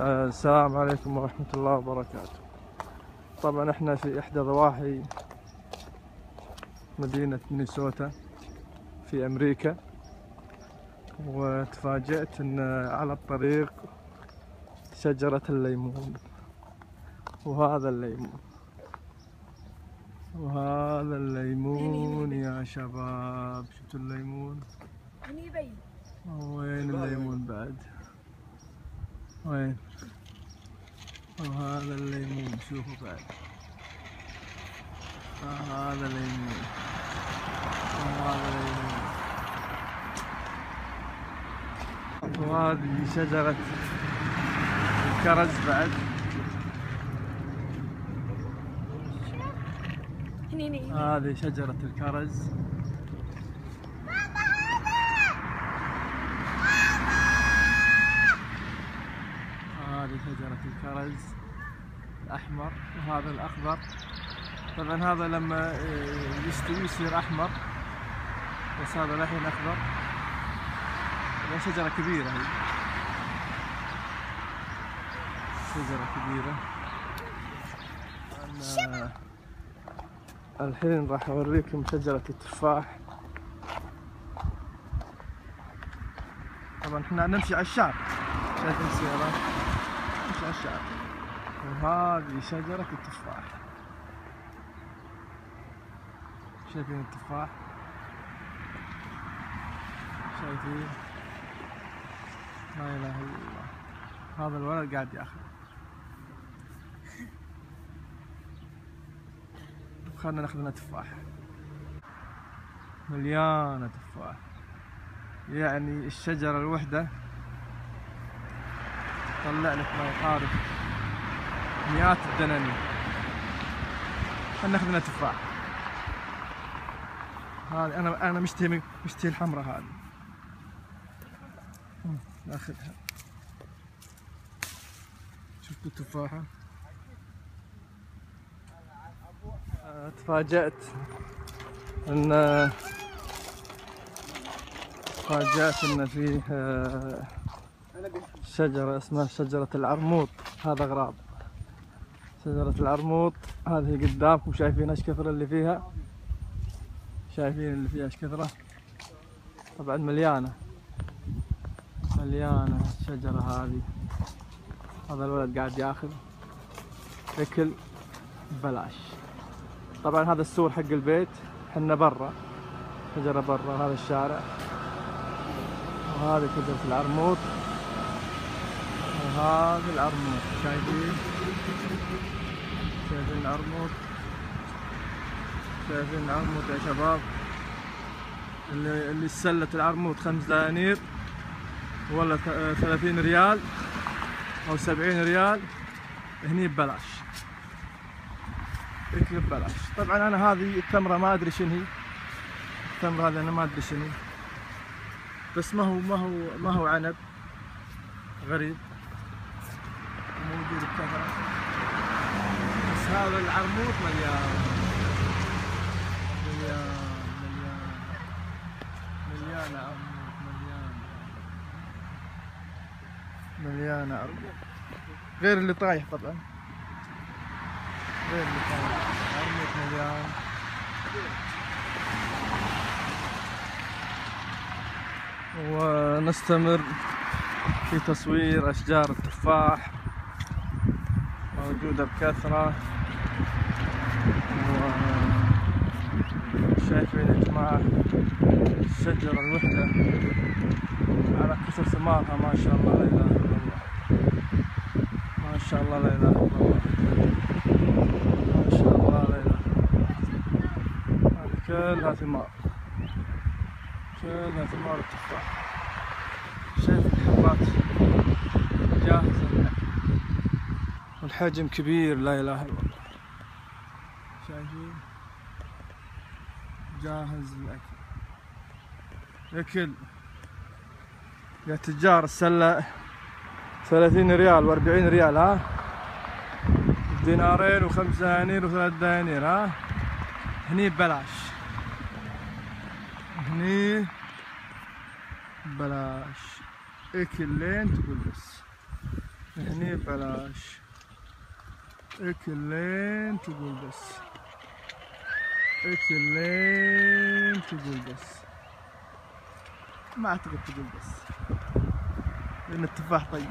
السلام عليكم ورحمة الله وبركاته. طبعا احنا في احدى ضواحي مدينة مينيسوتا في امريكا، وتفاجأت ان على الطريق شجرة الليمون، وهذا الليمون وهذا الليمون يا شباب. شفتوا الليمون؟ وين الليمون بعد؟ وين؟ وهذا الليمون، شوفوا بعد. هذا الليمون وهذا الليمون. وهذه شجرة الكرز بعد. هذه شجرة الكرز. هذه شجرة الكرز الأحمر، وهذا الأخضر. طبعا هذا لما يستوي يصير أحمر، بس هذا الحين أخضر. طبعا شجرة كبيرة هي، شجرة كبيرة. أنا الحين راح أوريكم شجرة التفاح. طبعا احنا نمشي على الشارع، شايفين السيارات، نمشي على الشارع. وهذه شجرة التفاح، شايفين التفاح؟ شايفين؟ لا إله إلا الله. هذا الولد قاعد ياخذ. خلنا ناخذ لنا تفاح، مليانة تفاح. يعني الشجرة الوحدة تطلع لك ما يقارب مئات الدنانير. خلنا ناخذ لنا تفاح. هذه انا مشتهي الحمراء هذه، ناخذها. شفتوا التفاحة؟ تفاجأت ان فيه شجرة اسمها شجرة العرموط. هذا غراب. شجرة العرموط هذه قدامكم، شايفين ايش كثر اللي فيها؟ شايفين اللي فيها ايش كثرة؟ طبعا مليانة الشجرة هذه. هذا الولد قاعد ياخذ اكل ببلاش. طبعا هذا السور حق البيت، حنا برا، شجرة برا هذا الشارع. وهذه شجرة العرموط، وهذا العرموط. شايفين العرموط؟ شايفين العرموط يا شباب؟ اللي سلة العرموط 5 دنانير ولا 30 ريال او 70 ريال، هني ببلاش، اكل ببلاش. طبعا انا هذه التمرة ما ادري شنو هي، التمرة هذه انا ما ادري شنو هي، بس ما هو عنب، غريب موجود بكثرة. بس هذا العرموط مليان عرموط، مليان عرموط. غير اللي طايح طبعا، غير اللي طايح، عرموط مليان. ونستمر في تصوير أشجار التفاح، موجودة بكثرة. وشايفين يا جماعة الشجرة الوحدة على كثر ثمارها، ما شاء الله لا إله إلا الله، ما شاء الله لا إله إلا الله، ما شاء الله لا إله إلا الله. هذه كلها ثمار، كلها ثمار التفاح. شايف الحبات جاهزة للأكل، والحجم كبير لا إله إلا الله. شايفين؟ جاهز للأكل. أكل يا تجار السلة 30 ريال و40 ريال، ها؟ دينارين و5 دنانير و3 دنانير، ها؟ هني ببلاش، هني ببلاش. اكل لين تقول بس. هني ببلاش، اكل لين تقول بس، اكل لين تقول بس، ما اعتقد تقول بس لان التفاح طيب.